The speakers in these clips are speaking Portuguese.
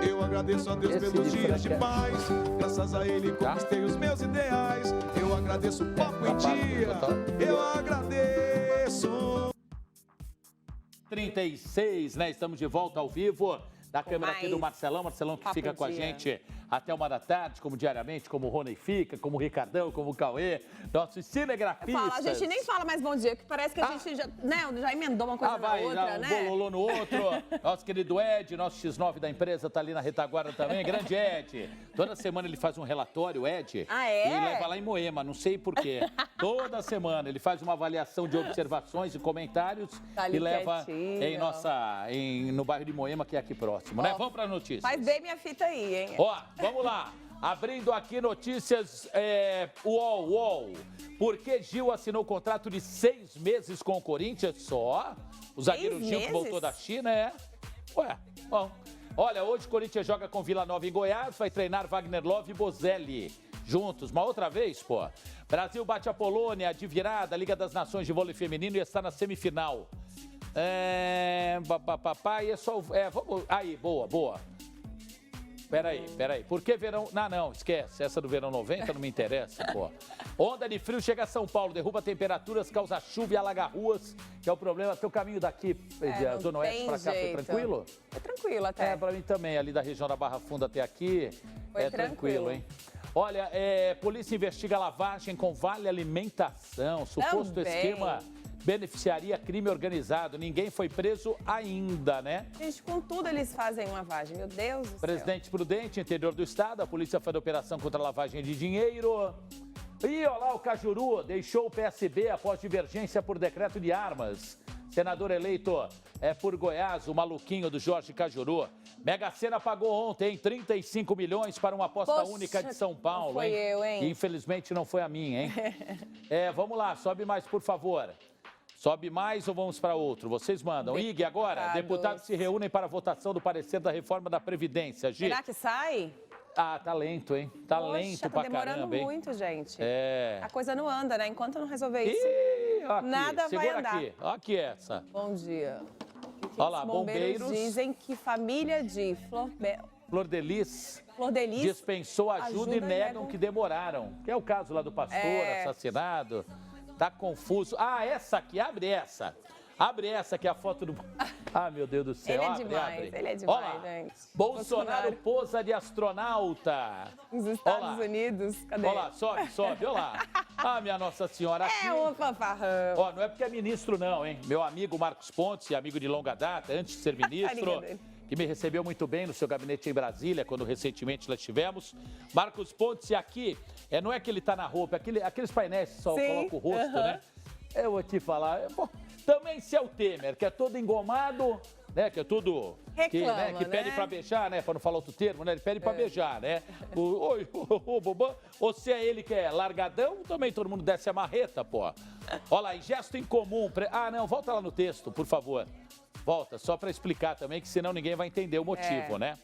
Eu agradeço a Deus pelos dias de paz. Graças a Ele conquistei os meus ideais. Eu agradeço o papo em dia. Eu agradeço. 36, né? Estamos de volta ao vivo. Da câmera aqui do Marcelão que Papo fica com a gente até 1h da tarde, como diariamente, como o Rony fica, como o Ricardão, como o Cauê, nossos cinegrafistas. A gente nem fala mais bom dia, que parece que a gente já emendou uma coisa na outra, né? Um bololô no outro. Nosso querido Ed, nosso X9 da empresa, tá ali na retaguarda também. Grande Ed. Toda semana ele faz um relatório, Ed. Ah, é? E leva lá em Moema, não sei porquê. Toda semana ele faz uma avaliação de observações e comentários Tá ali e leva quietinho. no bairro de Moema, que é aqui próximo, né? Vamos para notícias. Faz bem minha fita aí, hein? Ó, vamos lá. Abrindo aqui notícias, UOL. Por que Gil assinou contrato de 6 meses com o Corinthians só? O zagueiro Gil que voltou da China, Ué, bom. Olha, hoje o Corinthians joga com Vila Nova em Goiás, vai treinar Wagner Love e Bozelli juntos. Uma outra vez, pô. Brasil bate a Polônia de virada, Liga das Nações de Vôlei Feminino e está na semifinal. Vamos. Aí, boa. Peraí. Por que verão... Não, esquece. Essa do verão 90 não me interessa, pô. Onda de frio chega a São Paulo, derruba temperaturas, causa chuva e alaga ruas, que é o problema. Teu caminho daqui, da Zona Oeste pra cá, foi tranquilo? Foi tranquilo até. Pra mim também, ali da região da Barra Funda até aqui, foi tranquilo, hein? Olha, polícia investiga lavagem com vale alimentação, suposto esquema... beneficiaria crime organizado. Ninguém foi preso ainda, né? Gente, com tudo eles fazem lavagem, meu Deus do céu. Presidente Prudente, interior do estado, a polícia faz operação contra a lavagem de dinheiro. E olha lá, o Cajuru deixou o PSB após divergência por decreto de armas. Senador eleito por Goiás, o maluquinho do Jorge Cajuru. Mega Sena pagou ontem 35 milhões para uma aposta única de São Paulo, foi eu, hein? E infelizmente não foi a minha, hein? Vamos lá, sobe mais, por favor. Sobe mais ou vamos para outro? Vocês mandam. IG, agora, deputados se reúnem para a votação do parecer da reforma da Previdência. Gi. Será que sai? Tá lento, hein? Tá lento pra caramba, hein? Tá demorando muito, gente. É. A coisa não anda, né? Enquanto não resolver isso, aqui, nada vai andar. Aqui. Aqui essa. Bom dia. Olha lá, bombeiros dizem que família de Flor de Lis dispensou ajuda e negam que demoraram. Que é o caso lá do pastor assassinado. Tá confuso. Essa aqui, abre essa. Abre essa que é a foto do... meu Deus do céu. Ele é demais, gente. Bolsonaro posa de astronauta. Nos Estados Unidos, cadê? Olha lá, sobe, olha lá. Minha Nossa Senhora. Aqui. Um fanfarrão. Não é porque é ministro não, hein? Meu amigo Marcos Pontes, amigo de longa data, antes de ser ministro... que me recebeu muito bem no seu gabinete em Brasília, quando recentemente lá estivemos. Marcos Pontes, aqui, não é que ele tá na roupa, aqueles painéis que só coloca o rosto, né? Eu vou te falar, também se é o Temer, que é todo engomado, né? Que é tudo... Reclama, que pede pra beijar, né? Pra não falar outro termo, né? Ele pede pra beijar, né? Ou se é ele que é largadão, também todo mundo desce a marreta, pô. Olha lá, em gesto incomum... não, volta lá no texto, por favor. Volta, só para explicar também, que senão ninguém vai entender o motivo, né?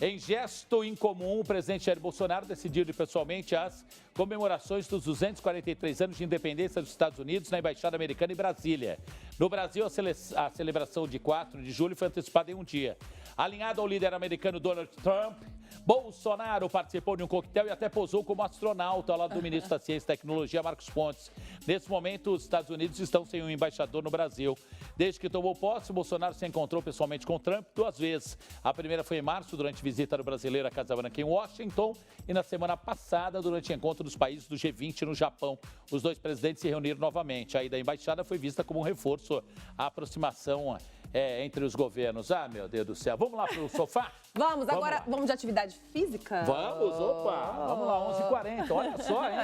Em gesto incomum, o presidente Jair Bolsonaro decidiu ir pessoalmente às comemorações dos 243 anos de independência dos Estados Unidos na Embaixada Americana em Brasília. No Brasil, a celebração de 4 de julho foi antecipada em um dia. Alinhado ao líder americano Donald Trump, Bolsonaro participou de um coquetel e até posou como astronauta ao lado do ministro da Ciência e Tecnologia, Marcos Pontes. Nesse momento, os Estados Unidos estão sem um embaixador no Brasil. Desde que tomou posse, Bolsonaro se encontrou pessoalmente com Trump 2 vezes. A primeira foi em março, durante visita do brasileiro à Casa Branca em Washington, e na semana passada, durante encontro dos países do G20 no Japão. Os dois presidentes se reuniram novamente. A ida da embaixada foi vista como um reforço à aproximação entre os governos. Meu Deus do céu. Vamos lá pro sofá? Vamos agora, vamos de atividade física? Vamos, vamos lá, 11h40. Olha só, hein?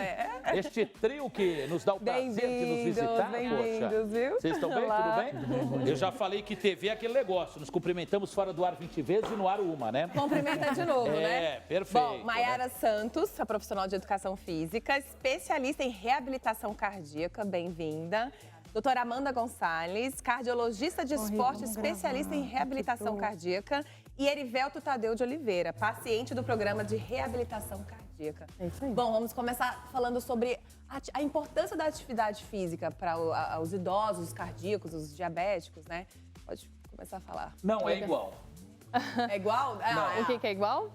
Este trio que nos dá o prazer de nos visitar, poxa. Viu? Vocês estão bem? Tudo bem? Eu já falei que TV é aquele negócio. Nos cumprimentamos fora do ar 20 vezes e no ar uma, né? Cumprimenta de novo, né? Perfeito. Bom, Maiara Santos, a profissional de educação física, especialista em reabilitação cardíaca, bem-vinda. Doutora Amanda Gonçalves, cardiologista de esporte, especialista em reabilitação cardíaca. E Erivelto Tadeu de Oliveira, paciente do programa de reabilitação cardíaca. É isso aí. Bom, vamos começar falando sobre a importância da atividade física para os idosos, os cardíacos, os diabéticos, né? Pode começar a falar. Não é igual. É igual? O que é igual?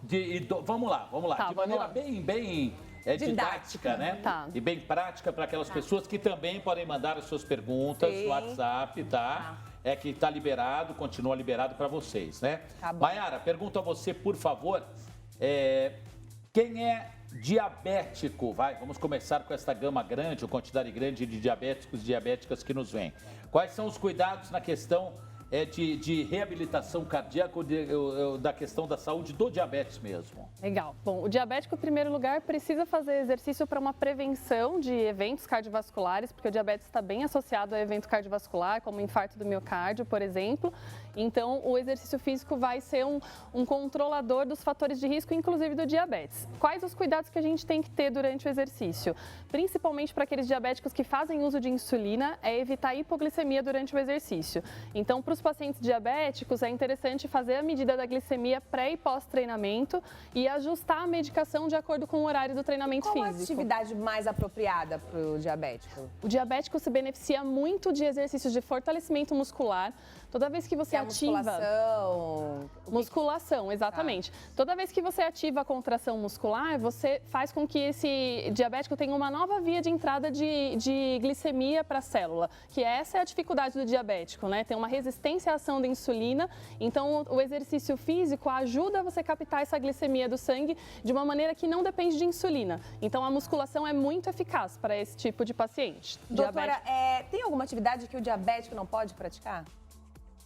Vamos lá. Tá, de maneira bem didática, né? Tá. E bem prática para aquelas pessoas que também podem mandar as suas perguntas no WhatsApp, tá? É que tá liberado, continua liberado para vocês, né? Tá bom. Mayara, pergunto a você, por favor, quem é diabético? Vamos começar com essa gama grande, ou quantidade grande de diabéticos e diabéticas que nos vêm. Quais são os cuidados na questão de reabilitação cardíaca ou da questão da saúde do diabetes mesmo? Legal. Bom, o diabético, em primeiro lugar, precisa fazer exercício para uma prevenção de eventos cardiovasculares, porque o diabetes está bem associado a evento cardiovascular, como infarto do miocárdio, por exemplo. Então, o exercício físico vai ser um controlador dos fatores de risco, inclusive do diabetes. Quais os cuidados que a gente tem que ter durante o exercício? Principalmente para aqueles diabéticos que fazem uso de insulina, é evitar hipoglicemia durante o exercício. Então, para os pacientes diabéticos, é interessante fazer a medida da glicemia pré e pós-treinamento e ajustar a medicação de acordo com o horário do treinamento Qual físico. a atividade mais apropriada para o diabético? O diabético se beneficia muito de exercícios de fortalecimento muscular. Toda vez que você ativa... Musculação, exatamente. Toda vez que você ativa a contração muscular, você faz com que esse diabético tenha uma nova via de entrada de glicemia para a célula, que essa é a dificuldade do diabético, né? Tem uma resistência à ação da insulina, então o exercício físico ajuda você a captar essa glicemia do sangue de uma maneira que não depende de insulina. Então a musculação é muito eficaz para esse tipo de paciente. Doutora, tem alguma atividade que o diabético não pode praticar?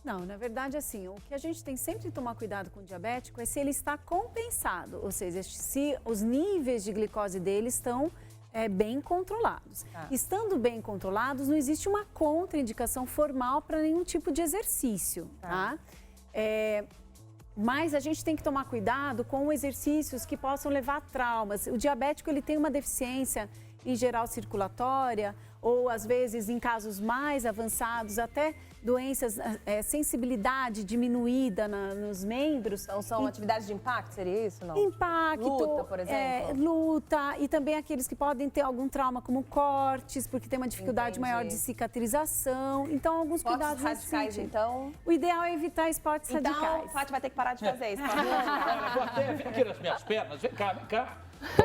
Não, na verdade, assim, o que a gente tem sempre que tomar cuidado com o diabético é se ele está compensado, ou seja, se os níveis de glicose dele estão bem controlados. Estando bem controlados, não existe uma contraindicação formal para nenhum tipo de exercício, tá? Mas a gente tem que tomar cuidado com exercícios que possam levar a traumas. O diabético, ele tem uma deficiência em geral circulatória, ou às vezes em casos mais avançados, até doenças, sensibilidade diminuída nos membros. Então são atividades de impacto, seria isso? Não? Impacto. Luta, por exemplo? Luta, e também aqueles que podem ter algum trauma, como cortes, porque tem uma dificuldade maior de cicatrização. Então, alguns cuidados radicais, então? O ideal é evitar esportes radicais. Então, Fátima vai ter que parar de fazer isso. Vou até vir aqui nas minhas pernas, vem cá.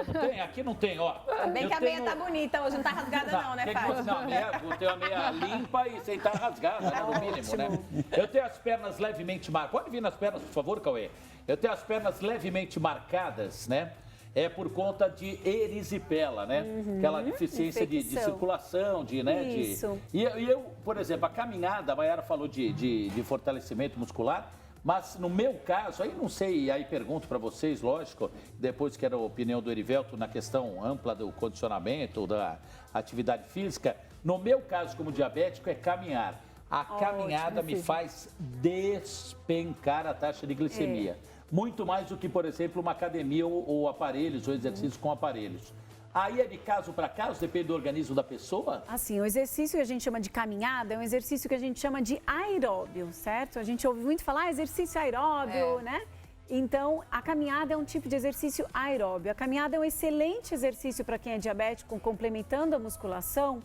Não tem? Aqui não tem, ó. Bem que a meia tá bonita hoje, não tá rasgada não, né, Fátima? Não, vou ter uma meia limpa e sem estar rasgada, né, no mínimo, né? Eu tenho as pernas levemente marcadas. Pode vir nas pernas, por favor, Cauê? Eu tenho as pernas levemente marcadas, né? É por conta de erisipela, né? Aquela deficiência de circulação, Isso. E eu, por exemplo, a caminhada, a Mayara falou de fortalecimento muscular. Mas no meu caso, aí não sei, aí pergunto para vocês, lógico, depois que era a opinião do Erivelto na questão ampla do condicionamento, da atividade física, no meu caso como diabético é caminhar. A caminhada me faz despencar a taxa de glicemia. Muito mais do que, por exemplo, uma academia ou aparelhos, ou exercícios com aparelhos. Aí é de caso para caso, depende do organismo da pessoa? Assim, o exercício que a gente chama de caminhada é um exercício que a gente chama de aeróbio, certo? A gente ouve muito falar exercício aeróbio, né? Então, a caminhada é um tipo de exercício aeróbio. A caminhada é um excelente exercício para quem é diabético, complementando a musculação,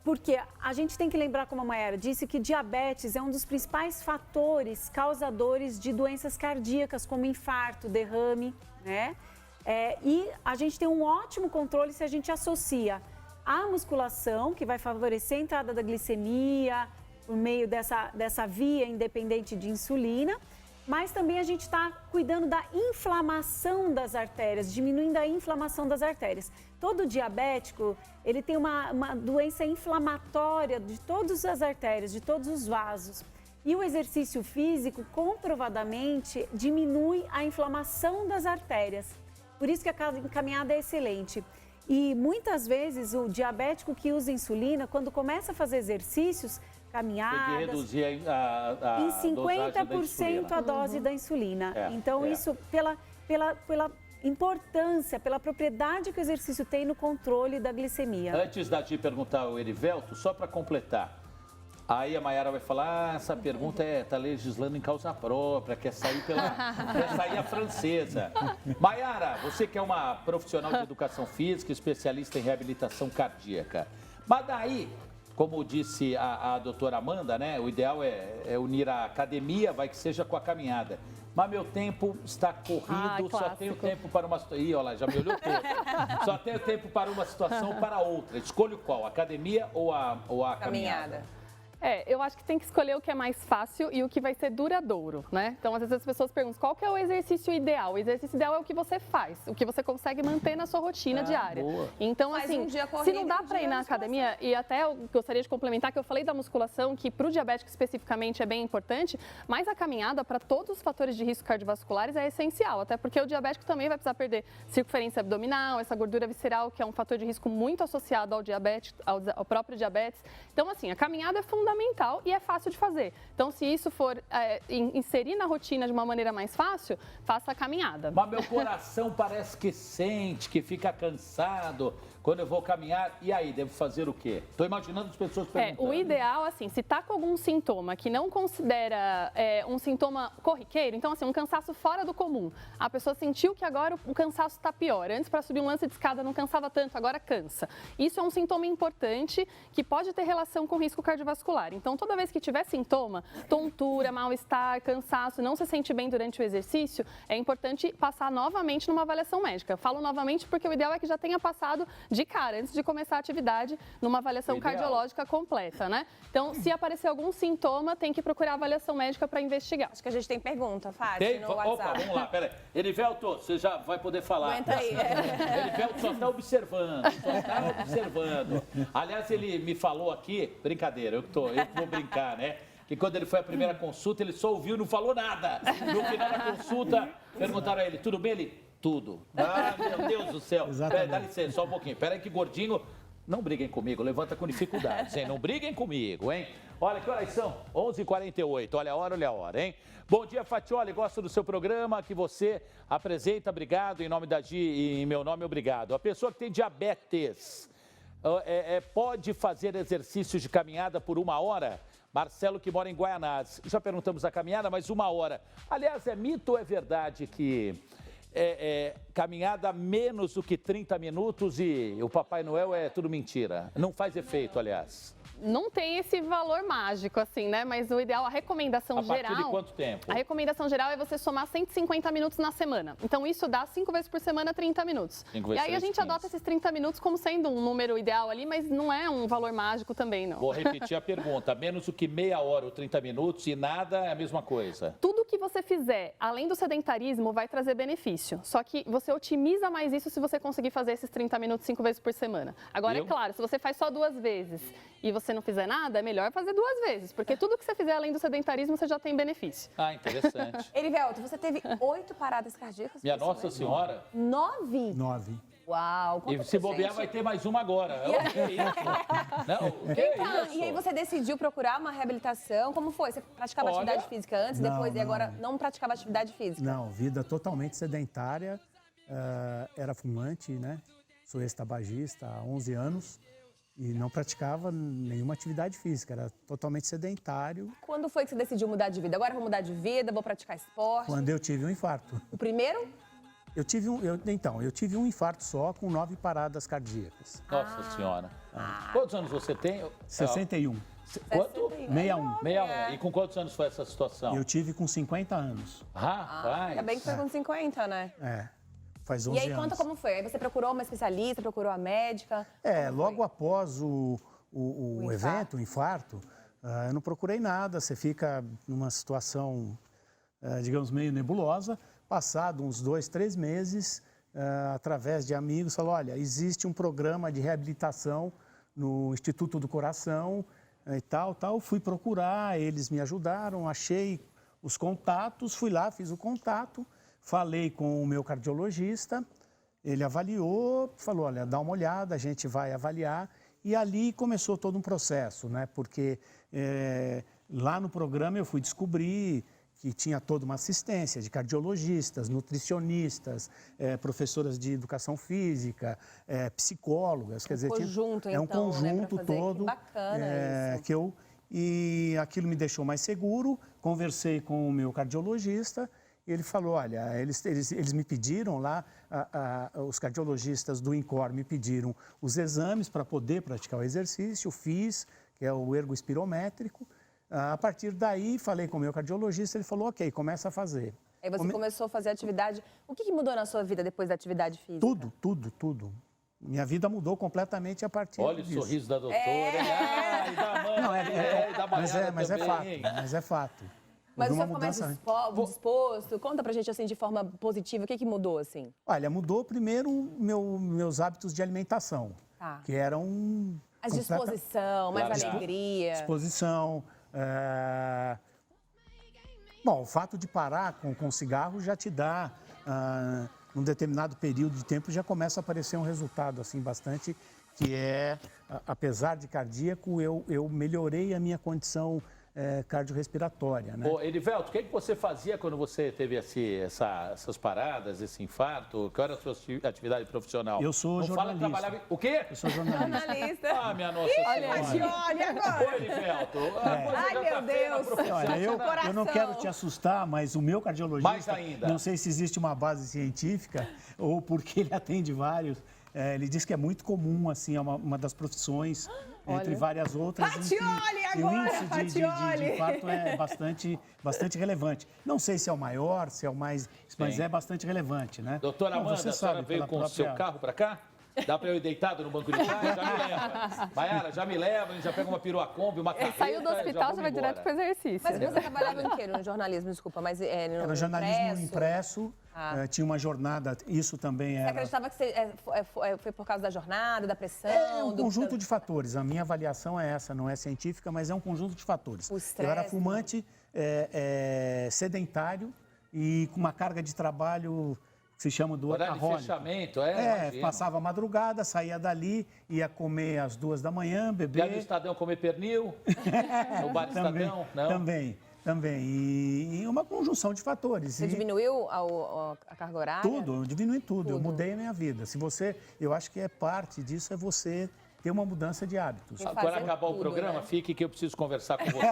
porque a gente tem que lembrar, como a Mayara disse, que diabetes é um dos principais fatores causadores de doenças cardíacas, como infarto, derrame, né? E a gente tem um ótimo controle se a gente associa a musculação, que vai favorecer a entrada da glicemia por meio dessa via independente de insulina, mas também a gente está cuidando da inflamação das artérias, diminuindo a inflamação das artérias. Todo diabético, ele tem uma doença inflamatória de todas as artérias, de todos os vasos. E o exercício físico, comprovadamente, diminui a inflamação das artérias. Por isso que a caminhada é excelente. E muitas vezes o diabético que usa insulina, quando começa a fazer exercícios, caminhadas... Tem que reduzir em 50% a dose da insulina. Então, isso pela importância, pela propriedade que o exercício tem no controle da glicemia. Antes da te perguntar ao Erivelto, só para completar. Aí a Mayara vai falar, essa pergunta tá legislando em causa própria, quer sair a francesa. Mayara, você que é uma profissional de educação física, especialista em reabilitação cardíaca. Mas daí, como disse a doutora Amanda, né? O ideal é unir a academia, vai que seja com a caminhada. Mas meu tempo está corrido, só tenho tempo para uma situação. Ih, olha lá, já me olhou todo. Só tenho tempo para uma situação ou para outra. Escolho qual? Academia ou a caminhada? Eu acho que tem que escolher o que é mais fácil e o que vai ser duradouro, né? Então, às vezes as pessoas perguntam, qual que é o exercício ideal? O exercício ideal é o que você faz, o que você consegue manter na sua rotina diária. Boa. Então, assim, se não dá para ir na academia, e até eu gostaria de complementar que eu falei da musculação, que para o diabético especificamente é bem importante, mas a caminhada para todos os fatores de risco cardiovasculares é essencial, até porque o diabético também vai precisar perder circunferência abdominal, essa gordura visceral, que é um fator de risco muito associado ao diabetes, ao próprio diabetes. Então, assim, a caminhada é fundamental e é fácil de fazer. Então, se isso for inserir na rotina de uma maneira mais fácil, faça a caminhada. Mas meu coração parece que sente, que fica cansado quando eu vou caminhar. E aí, devo fazer o quê? Estou imaginando as pessoas perguntando. O ideal, assim, se está com algum sintoma que não considera um sintoma corriqueiro, então, assim, um cansaço fora do comum. A pessoa sentiu que agora o cansaço está pior. Antes, para subir um lance de escada, não cansava tanto, agora cansa. Isso é um sintoma importante que pode ter relação com risco cardiovascular. Então, toda vez que tiver sintoma, tontura, mal-estar, cansaço, não se sente bem durante o exercício, é importante passar novamente numa avaliação médica. Eu falo novamente porque o ideal é que já tenha passado de cara, antes de começar a atividade, numa avaliação cardiológica completa, né? Então, se aparecer algum sintoma, tem que procurar avaliação médica para investigar. Acho que a gente tem pergunta, Fátima, Tem? no WhatsApp. Opa, vamos lá, peraí. Erivelto, você já vai poder falar. Aguenta aí. Erivelto só está observando, Aliás, ele me falou aqui, brincadeira, eu vou brincar, né? Que quando ele foi à primeira consulta, ele só ouviu e não falou nada. No final da consulta, perguntaram a ele, tudo bem? Ele, tudo. Ah, meu Deus do céu. Pera, dá licença, só um pouquinho. Pera aí que gordinho... Não briguem comigo, levanta com dificuldades, hein? Não briguem comigo, hein? Olha, que horas são? 11h48, olha a hora, hein? Bom dia, Fatioli, gosto do seu programa, que você apresenta, obrigado, em nome da Gi e em meu nome, obrigado. A pessoa que tem diabetes pode fazer exercícios de caminhada por 1 hora? Marcelo, que mora em Guaianazes. Já perguntamos a caminhada, mas 1 hora. Aliás, é mito ou é verdade que... caminhada menos do que 30 minutos e o Papai Noel é tudo mentira. Não faz efeito, aliás. Não tem esse valor mágico, assim, né? Mas o ideal, a recomendação geral... A partir de quanto tempo? A recomendação geral é você somar 150 minutos na semana. Então, isso dá 5 vezes por semana, 30 minutos. E aí a gente adota esses 30 minutos como sendo um número ideal ali, mas não é um valor mágico também, não. Vou repetir a pergunta. Menos do que meia hora ou 30 minutos e nada é a mesma coisa? Tudo que você fizer, além do sedentarismo, vai trazer benefício. Só que você otimiza mais isso se você conseguir fazer esses 30 minutos 5 vezes por semana. Agora, é claro, se você faz só 2 vezes e você não fizer nada, é melhor fazer 2 vezes, porque tudo que você fizer além do sedentarismo, você já tem benefício. Ah, interessante. Erivelto, você teve 8 paradas cardíacas? Minha Nossa Senhora. 9? 9. Uau, E se bobear, vai ter mais uma agora. O que é isso? Não, o que é isso? E aí você decidiu procurar uma reabilitação? Como foi? Você praticava atividade física antes, depois e agora não praticava atividade física? Não, vida totalmente sedentária. Era fumante, né? Sou ex-tabagista há 11 anos e não praticava nenhuma atividade física, era totalmente sedentário. Quando foi que você decidiu mudar de vida? Agora eu vou mudar de vida, vou praticar esporte? Quando eu tive um infarto. O primeiro? Eu tive um infarto só com 9 paradas cardíacas. Nossa Senhora. Quantos anos você tem? 61. Quanto? 61. 61. E com quantos anos foi essa situação? Eu tive com 50 anos. Rapaz. Ainda bem que foi com 50, né? Faz 11 anos. E aí, conta como foi. Aí você procurou uma especialista, procurou a médica? Logo após o evento, o infarto, eu não procurei nada. Você fica numa situação, digamos, meio nebulosa. Passado uns 2, 3 meses, através de amigos, falou, olha, existe um programa de reabilitação no Instituto do Coração e tal. Fui procurar, eles me ajudaram, achei os contatos, fui lá, fiz o contato, falei com o meu cardiologista, ele avaliou, falou, olha, dá uma olhada, a gente vai avaliar. E ali começou todo um processo, né? Porque lá no programa eu fui descobrir que tinha toda uma assistência de cardiologistas, nutricionistas, professoras de educação física, psicólogas. Quer dizer, conjunto, um conjunto todo. Que bacana isso. E aquilo me deixou mais seguro. Conversei com o meu cardiologista e ele falou, olha, eles me pediram lá, os cardiologistas do INCOR me pediram os exames para poder praticar o exercício, fiz, que é o ergo espirométrico. A partir daí, falei com o meu cardiologista, ele falou, ok, começa a fazer. Aí você começou a fazer atividade. O que mudou na sua vida depois da atividade física? Tudo. Minha vida mudou completamente a partir disso. Olha o sorriso da doutora. E da mãe. Não, E da Maiara mas é também. fato, mas é fato. Mas Houve você ficou mais disposto? Conta pra gente, assim, de forma positiva, o que mudou, assim? Olha, mudou primeiro meus hábitos de alimentação, que eram... A disposição, mais alegria. Disposição. Bom, o fato de parar com cigarro já te dá, num determinado período de tempo, já começa a aparecer um resultado, assim, bastante, que é, apesar de cardíaco, eu melhorei a minha condição cardiorrespiratória, né? Ô, Erivelto, o que você fazia quando você teve essas paradas, esse infarto? Qual era a sua atividade profissional? Eu sou jornalista. Trabalhava... O quê? Eu sou jornalista. Ah, minha nossa senhora. Olha agora. Ô, Erivelto. Ai, meu Deus. Olha, eu não quero te assustar, mas o meu cardiologista, Mais ainda. não sei se existe uma base científica ou porque ele atende vários, ele diz que é muito comum, assim, é uma das profissões, entre várias outras, Ratioli e o agora, índice de infarto é bastante relevante. Não sei se é o maior, se é o mais, mas é bastante relevante, né? Doutora Amanda, você a senhora sabe, veio com o seu carro para cá? Dá para eu ir deitado no banco de trás? Já me leva. Maiara, já me leva, a gente já pega uma perua Kombi, uma carreta. Saiu do hospital, já vai direto pro exercício. Mas você trabalhava em quê? No jornalismo, desculpa, mas Era jornalismo impresso, tinha uma jornada, isso também era... Você acreditava que foi por causa da jornada, da pressão? É um conjunto de fatores. A minha avaliação é essa, não é científica, mas é um conjunto de fatores. O estresse, eu era fumante, sedentário e com uma carga de trabalho que se chama do horário de workaholic. fechamento, Passava a madrugada, saía dali, ia comer às 2 da manhã, beber... Ia no Estadão comer pernil? No bar Estadão? Não? Também. E uma conjunção de fatores. Você diminuiu a carga horária? Tudo, eu diminui tudo. Eu mudei a minha vida. Eu acho que parte disso é você ter uma mudança de hábitos. Quando acabar o programa, fique que eu preciso conversar com você.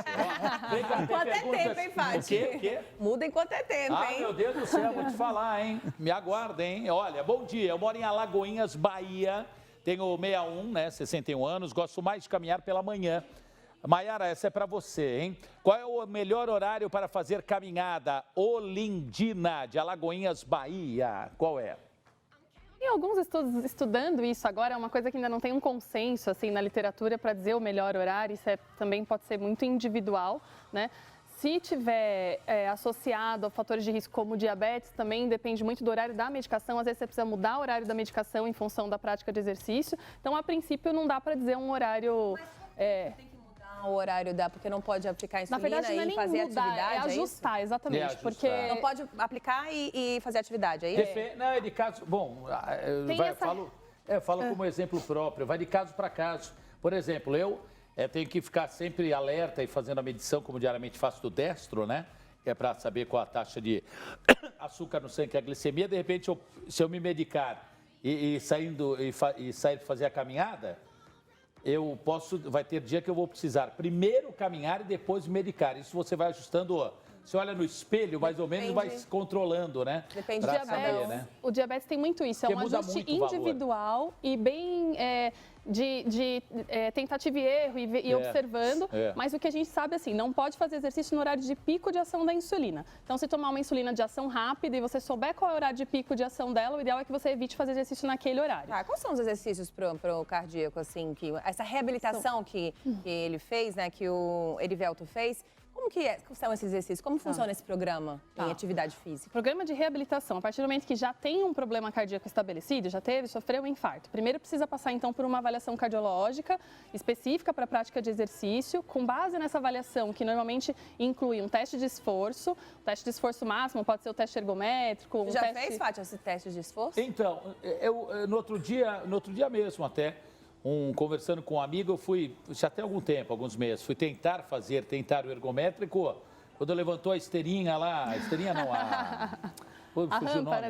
Enquanto é tempo, hein, Fati? O quê? Muda enquanto é tempo, hein? Meu Deus do céu, vou te falar, hein? Me aguardem, hein? Olha, bom dia. Eu moro em Alagoinhas, Bahia. Tenho 61, né? 61 anos. Gosto mais de caminhar pela manhã. Maiara, essa é para você, hein? Qual é o melhor horário para fazer caminhada? Olindina, de Alagoinhas, Bahia. Qual é? Tem alguns estudos estudando isso agora, é uma coisa que ainda não tem um consenso assim na literatura para dizer o melhor horário, isso também pode ser muito individual, né? Se tiver associado a fatores de risco como diabetes, também depende muito do horário da medicação, às vezes você precisa mudar o horário da medicação em função da prática de exercício, então a princípio não dá para dizer um horário... O horário porque não pode aplicar insulina. Na verdade, não é nem fazer mudar, atividade, é ajustar, exatamente. Ajustar. Porque não pode aplicar e fazer atividade, aí Não, é de caso... Bom, eu falo como exemplo próprio, vai de caso para caso. Por exemplo, eu tenho que ficar sempre alerta e fazendo a medição, como diariamente faço do destro, né? Que é para saber qual a taxa de açúcar no sangue, que é a glicemia. De repente, se eu me medicar e sair fazer a caminhada... vai ter dia que eu vou precisar primeiro caminhar e depois medicar. Isso você vai ajustando, você olha no espelho, mais ou menos, vai se controlando, né? Depende do diabetes. Né? O diabetes tem muito isso, é um ajuste individual e bem de tentativa e erro e observando. Mas o que a gente sabe, assim, não pode fazer exercício no horário de pico de ação da insulina. Então, se tomar uma insulina de ação rápida e você souber qual é o horário de pico de ação dela, o ideal é que você evite fazer exercício naquele horário. Quais são os exercícios para o cardíaco, assim, essa reabilitação que ele fez, né, que o Erivelto fez? Como que são esses exercícios? Como funciona esse programa em atividade física? Programa de reabilitação, a partir do momento que já tem um problema cardíaco estabelecido, sofreu um infarto. Primeiro precisa passar, então, por uma avaliação cardiológica específica para a prática de exercício, com base nessa avaliação, que normalmente inclui um teste de esforço, o teste de esforço máximo pode ser o teste ergométrico. Você já fez, Fátima, esse teste de esforço? Então, no outro dia mesmo até, conversando com um amigo, eu fui, já tem algum tempo, alguns meses, fui tentar o ergométrico, quando levantou a esteirinha lá, a esteirinha não, fugiu o nome.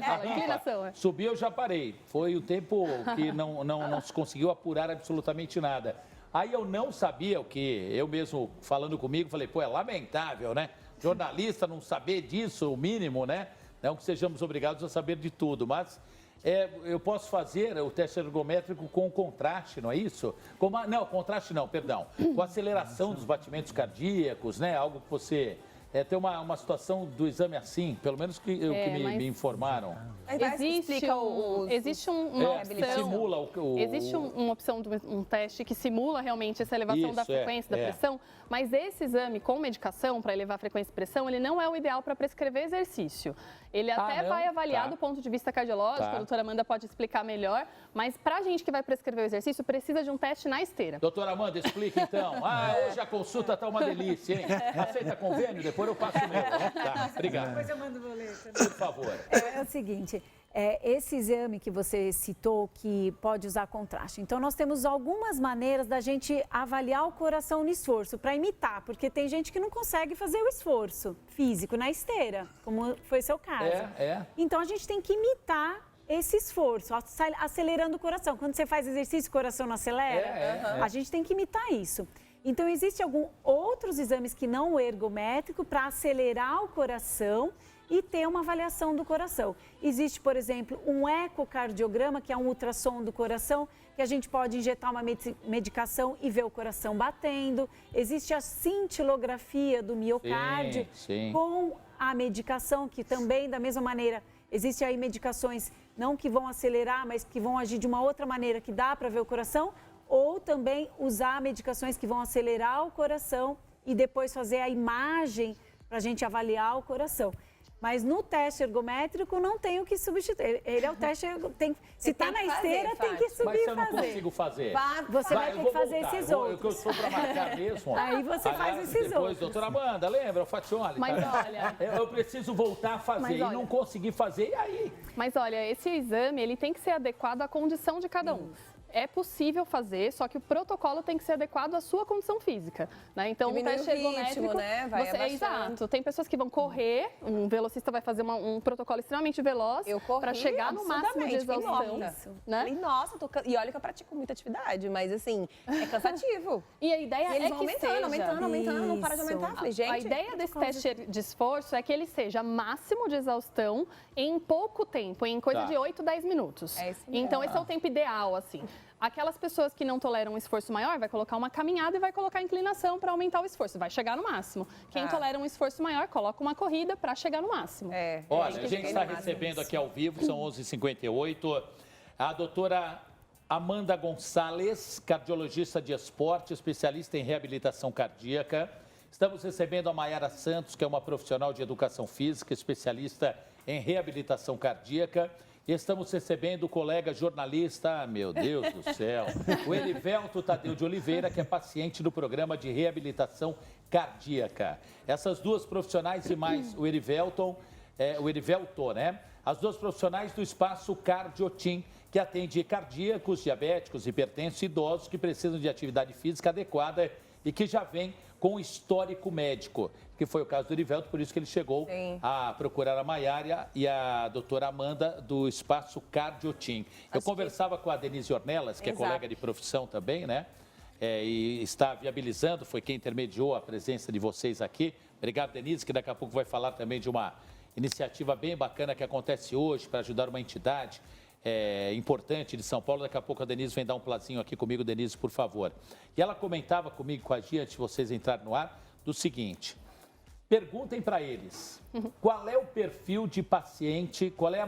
Subiu, eu já parei. Foi um tempo que não se conseguiu apurar absolutamente nada. Aí eu não sabia o que, eu mesmo falando comigo, falei, é lamentável, né? Jornalista não saber disso, o mínimo, né? Não que sejamos obrigados a saber de tudo, mas eu posso fazer o teste ergométrico com contraste, não é isso? Não, contraste não, perdão. Com aceleração dos batimentos cardíacos, né? Algo que você... tem uma situação do exame assim, pelo menos que me informaram. Existe uma opção. Que simula Existe uma opção de um teste que simula realmente essa elevação da frequência da pressão, mas esse exame com medicação para elevar a frequência e pressão, ele não é o ideal para prescrever exercício. Ele até vai avaliar do ponto de vista cardiológico, a doutora Amanda pode explicar melhor, mas para a gente que vai prescrever o exercício, precisa de um teste na esteira. Doutora Amanda, explica então. Hoje a consulta está uma delícia, hein? Aceita convênio? Depois eu passo o meu. Tá, obrigado. Depois eu mando o boleto. Por favor. É o seguinte, esse exame que você citou que pode usar contraste. Então, nós temos algumas maneiras da gente avaliar o coração no esforço, para imitar, porque tem gente que não consegue fazer o esforço físico na esteira, como foi seu caso. Então, a gente tem que imitar esse esforço, acelerando o coração. Quando você faz exercício, o coração não acelera? A gente tem que imitar isso. Então, existem alguns outros exames que não o ergométrico para acelerar o coração e ter uma avaliação do coração. Existe, por exemplo, um ecocardiograma, que é um ultrassom do coração, que a gente pode injetar uma medicação e ver o coração batendo. Existe a cintilografia do miocárdio com a medicação, que também, da mesma maneira, existem aí medicações não que vão acelerar, mas que vão agir de uma outra maneira, que dá para ver o coração, ou também usar medicações que vão acelerar o coração e depois fazer a imagem para a gente avaliar o coração. Mas no teste ergométrico não tem o que substituir. Ele é o teste, se está na esteira, tem que subir e fazer. Mas se eu não consigo fazer? Você vai ter que fazer esses outros. Eu sou para marcar mesmo. Aí você faz esses outros. Doutora Amanda, lembra? O Fatioli. Mas olha... Eu preciso voltar a fazer e não consegui fazer, e aí? Mas olha, esse exame, ele tem que ser adequado à condição de cada um. É possível fazer, só que o protocolo tem que ser adequado à sua condição física, né? Então, o teste ergométrico, né? Exato. Tem pessoas que vão correr, um velocista vai fazer um protocolo extremamente veloz para chegar no máximo de exaustão, né? Nossa, e olha que eu pratico muita atividade, mas assim, é cansativo. E a ideia eles é vão que aumentando, não para de aumentar. Falei, gente, a ideia desse teste de esforço é que ele seja máximo de exaustão em pouco tempo, em coisa de 8, 10 minutos. Então, esse é o tempo ideal, assim. Aquelas pessoas que não toleram um esforço maior, vai colocar uma caminhada e vai colocar inclinação para aumentar o esforço. Vai chegar no máximo. Quem tolera um esforço maior, coloca uma corrida para chegar no máximo. Olha, a gente está recebendo aqui ao vivo, são 11h58, a doutora Amanda Gonçalez, cardiologista de esporte, especialista em reabilitação cardíaca. Estamos recebendo a Mayara Santos, que é uma profissional de educação física, especialista em reabilitação cardíaca. E estamos recebendo o colega jornalista, meu Deus do céu, o Erivelto Tadeu de Oliveira, que é paciente do programa de reabilitação cardíaca. Essas duas profissionais e mais o Erivelto, né? As duas profissionais do espaço Cardiotim, que atende cardíacos, diabéticos, hipertensos e idosos que precisam de atividade física adequada e que já vem com histórico médico, que foi o caso do Erivelto, por isso que ele chegou a procurar a Mayara e a doutora Amanda do Espaço Cardiotim. Eu conversava com a Denise Ornelas, que é colega de profissão também, né? E está viabilizando, foi quem intermediou a presença de vocês aqui. Obrigado, Denise, que daqui a pouco vai falar também de uma iniciativa bem bacana que acontece hoje para ajudar uma entidade importante de São Paulo. Daqui a pouco a Denise vem dar um plazinho aqui comigo. Denise, por favor. E ela comentava comigo, com a Gia, antes de vocês entrarem no ar, do seguinte: perguntem para eles qual é o perfil de paciente, qual é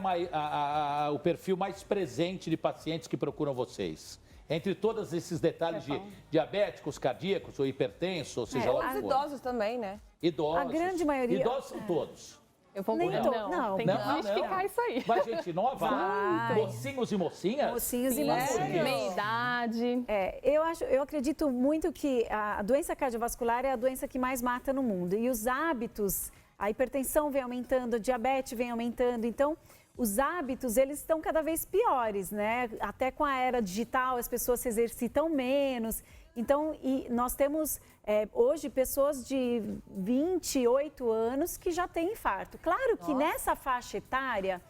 o perfil mais presente de pacientes que procuram vocês. Entre todos esses detalhes de diabéticos, cardíacos ou hipertensos, ou seja lá o que for. Idosos também, né? Idosos. A grande maioria... Idosos são todos. Eu vou Nem não, tem que desmistificar isso aí. Vai gente nova? Mocinhos e mocinhas? Mocinhos e mocinhas. Meia idade. Eu acredito muito que a doença cardiovascular é a doença que mais mata no mundo. E os hábitos, a hipertensão vem aumentando, a diabetes vem aumentando. Então, os hábitos, eles estão cada vez piores, né? Até com a era digital, as pessoas se exercitam menos. Então, nós temos hoje pessoas de 28 anos que já têm infarto. Claro que nessa faixa etária,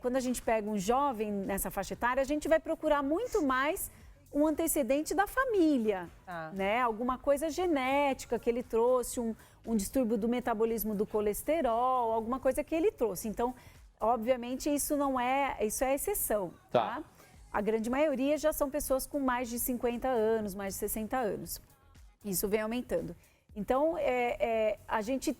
quando a gente pega um jovem nessa faixa etária, a gente vai procurar muito mais um antecedente da família, né? Alguma coisa genética que ele trouxe, um distúrbio do metabolismo do colesterol, alguma coisa que ele trouxe. Então, obviamente, isso é exceção, tá? A grande maioria já são pessoas com mais de 50 anos, mais de 60 anos. Isso vem aumentando. Então, a gente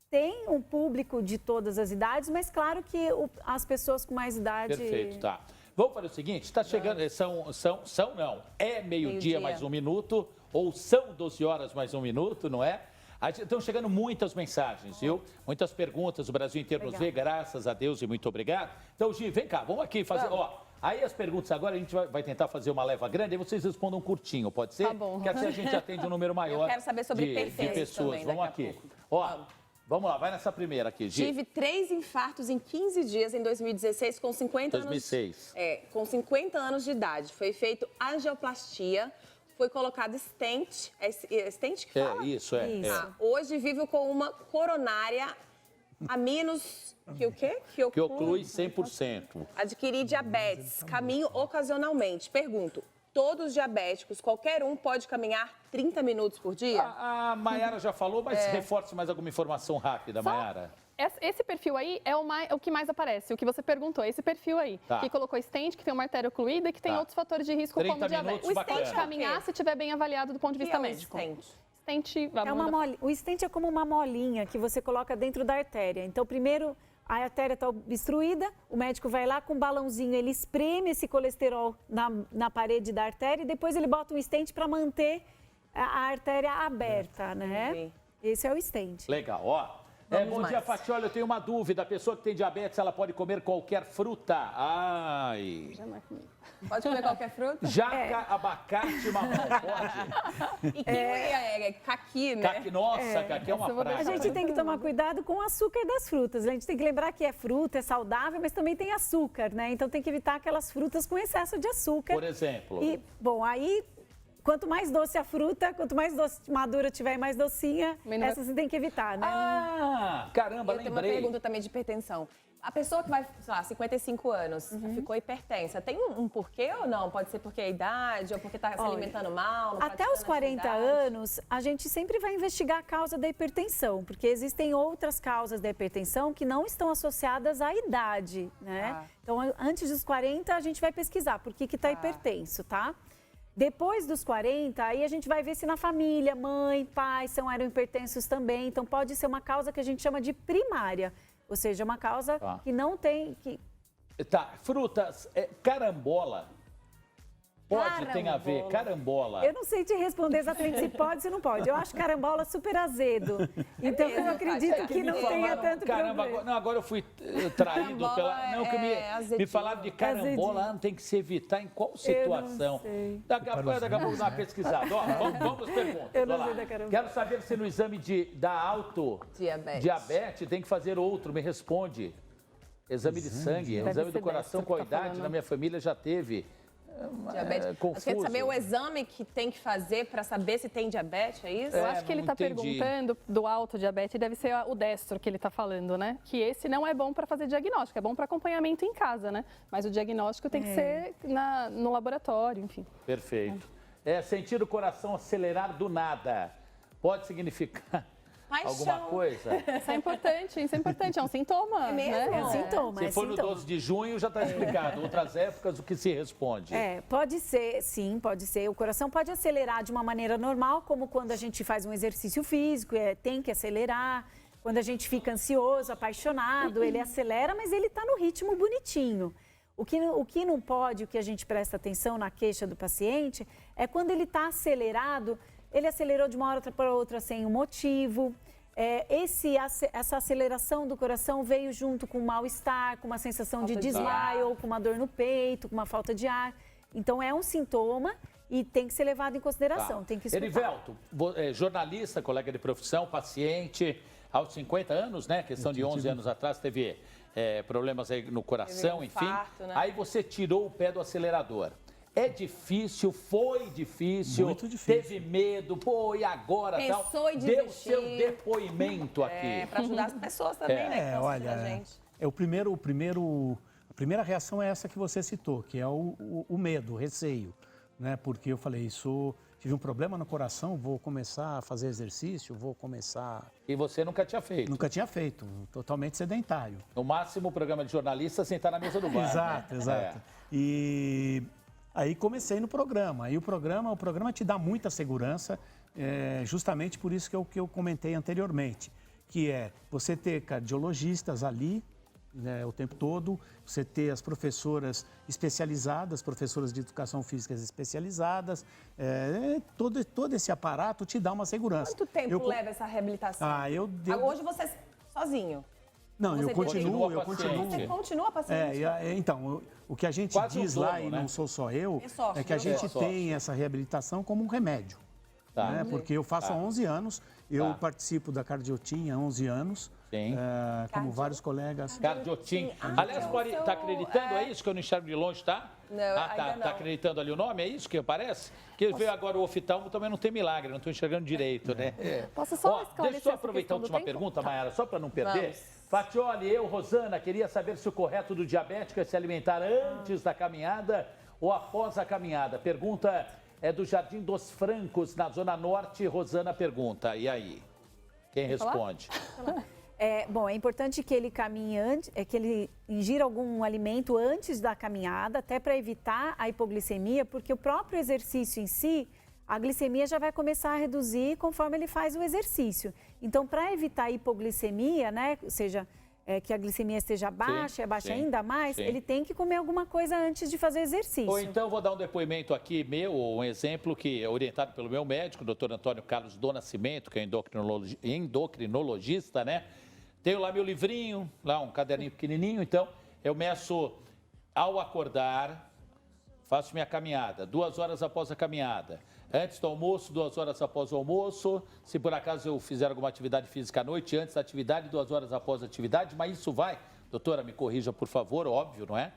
tem um público de todas as idades, mas claro que as pessoas com mais idade... Perfeito, tá. Vamos para o seguinte, está chegando, é meio-dia mais um minuto, ou são 12 horas mais um minuto, não é? Estão chegando muitas mensagens, viu? Muitas perguntas, o Brasil inteiro nos vê, graças a Deus e muito obrigado. Então, Gi, vem cá, vamos aqui fazer, aí as perguntas agora, a gente vai tentar fazer uma leva grande, aí vocês respondam curtinho, pode ser? Tá bom. Porque assim a gente atende um número maior Eu quero saber sobre de perfeitos pessoas. também Vamos daqui a aqui. pouco. Vamos lá, vai nessa primeira aqui, Gi. Tive 3 infartos em 15 dias em 2016 com 50 2006. anos. Com 50 anos de idade. Foi feito angioplastia, foi colocado stent. É stent que fala? Isso. Hoje vivo com uma coronária a menos que o quê? Que oclui 100%. Adquiri diabetes, caminho ocasionalmente. Pergunto, todos diabéticos, qualquer um pode caminhar 30 minutos por dia? A Mayara já falou, mas reforce mais alguma informação rápida, Mayara. Esse perfil aí é o que mais aparece, o que você perguntou, esse perfil aí. Tá. Que colocou stent, que tem uma artéria ocluída e que tem outros fatores de risco 30 como diabetes. minutos, O stent bacana. caminhar se estiver bem avaliado do ponto de vista médico. Stent, O stent é como uma molinha que você coloca dentro da artéria. Então, primeiro, a artéria está obstruída, o médico vai lá com um balãozinho, ele espreme esse colesterol na parede da artéria e depois ele bota um stent para manter a artéria aberta, né? Esse é o stent. Legal, bom dia, Fati. Olha, eu tenho uma dúvida. A pessoa que tem diabetes, ela pode comer qualquer fruta? Ai. Pode comer qualquer fruta? Jaca, abacate, mamão, pode? E kiwi caqui, né? Caqui é uma praga. A gente tem que tomar cuidado com o açúcar das frutas. A gente tem que lembrar que é fruta, é saudável, mas também tem açúcar, né? Então tem que evitar aquelas frutas com excesso de açúcar. Por exemplo? E, bom, aí... Quanto mais doce a fruta, quanto mais doce madura tiver e mais docinha, essa você tem que evitar, né? Caramba, Eu tenho uma pergunta também de hipertensão. A pessoa que vai, sei lá, 55 anos, ficou hipertensa, tem um porquê ou não? Pode ser porque é a idade ou porque está se alimentando mal? Até os 40 anos, a gente sempre vai investigar a causa da hipertensão, porque existem outras causas da hipertensão que não estão associadas à idade, né? Então, antes dos 40, a gente vai pesquisar por que está hipertenso, tá? Depois dos 40, aí a gente vai ver se na família, mãe, pai eram hipertensos também. Então, pode ser uma causa que a gente chama de primária. Ou seja, uma causa que não tem... Frutas, carambola. Tem a ver, carambola. Eu não sei te responder exatamente se pode ou se não pode. Eu acho carambola super azedo. Então, eu acredito que não tenha tanto problema. Não, agora eu fui traído pela... Não, que me falaram de carambola, tem que se evitar em qual situação? Daqui a pouco dá uma pesquisada. Vamos às perguntas. Eu não sei da carambola. Quero saber se no exame da diabetes tem que fazer outro. Me responde. Exame de sangue, exame do coração com a idade. Na minha família já teve... Diabetes. Você quer saber o exame que tem que fazer para saber se tem diabetes, é isso? Eu acho que ele está perguntando do autodiabetes, deve ser o destro que ele está falando, né? Que esse não é bom para fazer diagnóstico, é bom para acompanhamento em casa, né? Mas o diagnóstico tem que ser no laboratório, enfim. Perfeito. Sentir o coração acelerar do nada pode significar... alguma coisa? Isso é importante, é um sintoma. É mesmo? Né? É um sintoma. Se for no 12 de junho, já está explicado. Outras épocas, o que se responde? Pode ser, sim, pode ser. O coração pode acelerar de uma maneira normal, como quando a gente faz um exercício físico, tem que acelerar. Quando a gente fica ansioso, apaixonado, ele acelera, mas ele está no ritmo bonitinho. O que não pode, o que a gente presta atenção na queixa do paciente, é quando ele está acelerado, ele acelerou de uma hora para outra sem um motivo. Essa aceleração do coração veio junto com um mal-estar, com uma sensação de desmaio, ou com uma dor no peito, com uma falta de ar. Então, é um sintoma e tem que ser levado em consideração, tem que escutar. Erivelto, jornalista, colega de profissão, paciente, aos 50 anos, né? Questão de 11 anos atrás, teve problemas aí no coração, enfim. Infarto, né? Aí você tirou o pé do acelerador. É difícil, foi difícil, muito difícil. Teve medo, e agora? Pensou em Deu desistir. seu depoimento aqui. Para ajudar as pessoas também, né? Que estão assistindo a gente. A primeira reação é essa que você citou, que é o medo, o receio, né? Porque eu falei, isso tive um problema no coração, vou começar a fazer exercício, vou começar... E você nunca tinha feito? Nunca tinha feito, totalmente sedentário. No máximo, o programa de jornalista sentar na mesa do bar. Exato, exato. E aí comecei no programa. Aí o programa te dá muita segurança, justamente por isso que eu comentei anteriormente, que é você ter cardiologistas ali, né, o tempo todo, você ter as professoras especializadas, professoras de educação física especializadas, todo esse aparato te dá uma segurança. Quanto tempo leva essa reabilitação? Hoje você sozinho? Não, eu continuo. Você continua paciente? Então, o que a gente diz lá, e não sou só eu, é que a gente tem essa reabilitação como um remédio. Tá. Né? Porque eu faço há 11 anos, eu participo da Cardiotim há 11 anos, como vários colegas. Cardiotim. Aliás, está acreditando, é isso que eu não enxergo de longe, tá? Não, tá acreditando ali o nome, é isso que aparece? Porque veio agora o oftalmo, também não tem milagre, não estou enxergando direito, né? Posso só esclarecer? Deixa eu só aproveitar a última pergunta, Mayara, só para não perder. Fatioli, Rosana, queria saber se o correto do diabético é se alimentar antes da caminhada ou após a caminhada. Pergunta é do Jardim dos Francos, na Zona Norte. Rosana pergunta, e aí? Quem responde? É importante que ele caminhe antes, que ele ingira algum alimento antes da caminhada, até para evitar a hipoglicemia, porque o próprio exercício em si, a glicemia já vai começar a reduzir conforme ele faz o exercício. Então, para evitar a hipoglicemia, né, ou seja, que a glicemia esteja baixa, ainda mais, ele tem que comer alguma coisa antes de fazer exercício. Ou então, vou dar um depoimento aqui meu, um exemplo que é orientado pelo meu médico, o doutor Antônio Carlos do Nascimento, que é endocrinologista, né? Tenho lá meu livrinho, lá um caderninho pequenininho, então eu meço ao acordar, faço minha caminhada, 2 horas após a caminhada. Antes do almoço, 2 horas após o almoço. Se por acaso eu fizer alguma atividade física à noite, antes da atividade, 2 horas após a atividade. Mas isso vai, doutora, me corrija por favor, óbvio, não é?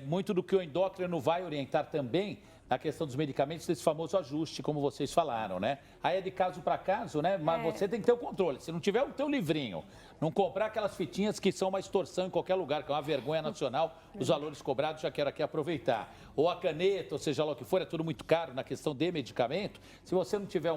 Muito do que o endócrino vai orientar também na questão dos medicamentos, desse famoso ajuste, como vocês falaram, né? Aí é de caso para caso, né? Mas você tem que ter o controle. Se não tiver o teu livrinho, não comprar aquelas fitinhas que são uma extorsão em qualquer lugar, que é uma vergonha nacional, os valores cobrados, já quero aqui aproveitar. Ou a caneta, ou seja lá o que for, é tudo muito caro na questão de medicamento. Se você não tiver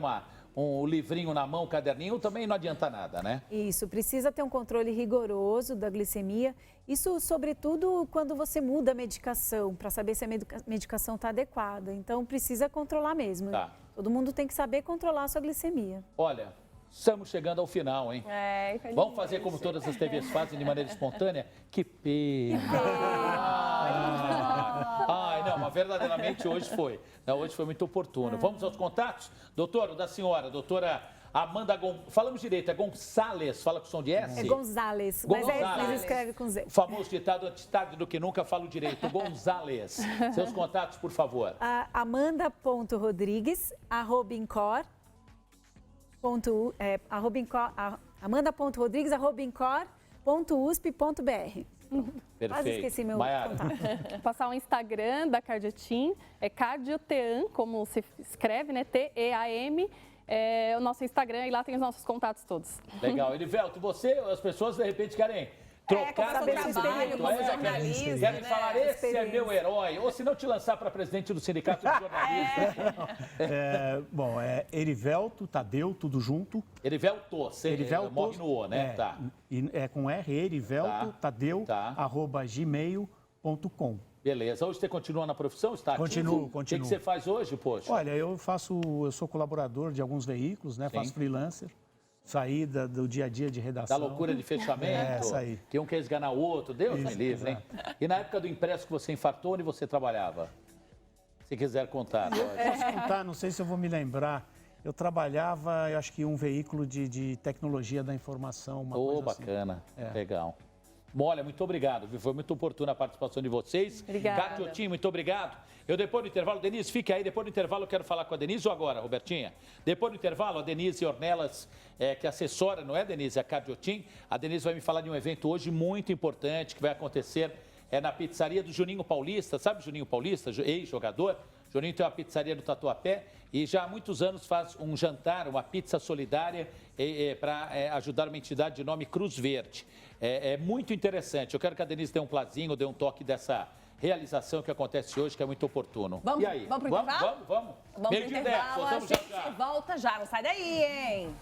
um livrinho na mão, um caderninho, também não adianta nada, né? Isso, precisa ter um controle rigoroso da glicemia. Isso, sobretudo, quando você muda a medicação, para saber se a medicação está adequada. Então, precisa controlar mesmo. Tá. Todo mundo tem que saber controlar a sua glicemia. Olha, estamos chegando ao final, hein? Vamos fazer como todas as TVs fazem, de maneira espontânea? Que pena! Não, mas verdadeiramente hoje foi. Hoje foi muito oportuno. Vamos aos contatos? Doutor, o da senhora, doutora Amanda falamos direito, é Gonçalves, fala com som de S? É Gonzalez, mas escreve com Z. O famoso ditado, antes tarde do que nunca, falo direito. Gonzalez. Seus contatos, por favor. Amanda.rodrigues, amanda.rodrigues@incor.usp.br. Perfeito. Quase esqueci meu contato. Passar o Instagram da Cardiotim, é Cardioteam, como se escreve, né? T-E-A-M. É o nosso Instagram e lá tem os nossos contatos todos. Legal. Elivelto, as pessoas de repente querem trocar de trabalho, como jornalista, querem falar, esse é meu herói. Ou se não te lançar para presidente do Sindicato de Jornalistas. É Erivelto, Tadeu, tudo junto. Erivelto, morre no O, né? É com R, Erivelto, Tadeu, @gmail.com. Beleza. Hoje você continua na profissão? Está ativo? Continuo. O que você faz hoje, poxa? Olha, eu sou colaborador de alguns veículos, né? Faço freelancer. Saída do dia a dia de redação. Da loucura de fechamento. Isso aí. Que um quer esganar o outro. Deus me livre, hein? E na época do impresso que você infartou, onde você trabalhava? Se quiser contar. Posso contar, não sei se eu vou me lembrar. Eu trabalhava, eu acho que um veículo de tecnologia da informação, uma coisa bacana. Assim. Legal. Olha, muito obrigado, foi muito oportuna a participação de vocês. Obrigada. Cardiotim, muito obrigado. Eu depois do intervalo, Denise, fique aí, depois do intervalo eu quero falar com a Denise ou agora, Robertinha? Depois do intervalo, a Denise Ornelas, que assessora, não é, Denise, a Cardiotim, a Denise vai me falar de um evento hoje muito importante que vai acontecer na pizzaria do Juninho Paulista, sabe Juninho Paulista, ex-jogador? Juninho tem uma pizzaria no Tatuapé e já há muitos anos faz um jantar, uma pizza solidária para ajudar uma entidade de nome Cruz Verde. É muito interessante. Eu quero que a Denise dê um plazinho, dê um toque dessa realização que acontece hoje, que é muito oportuno. Vamos, e aí? vamos pro intervalo? Vamos. Vamos Meio pro de 10, intervalo, a voltamos já gente já. volta já, não sai daí, hein?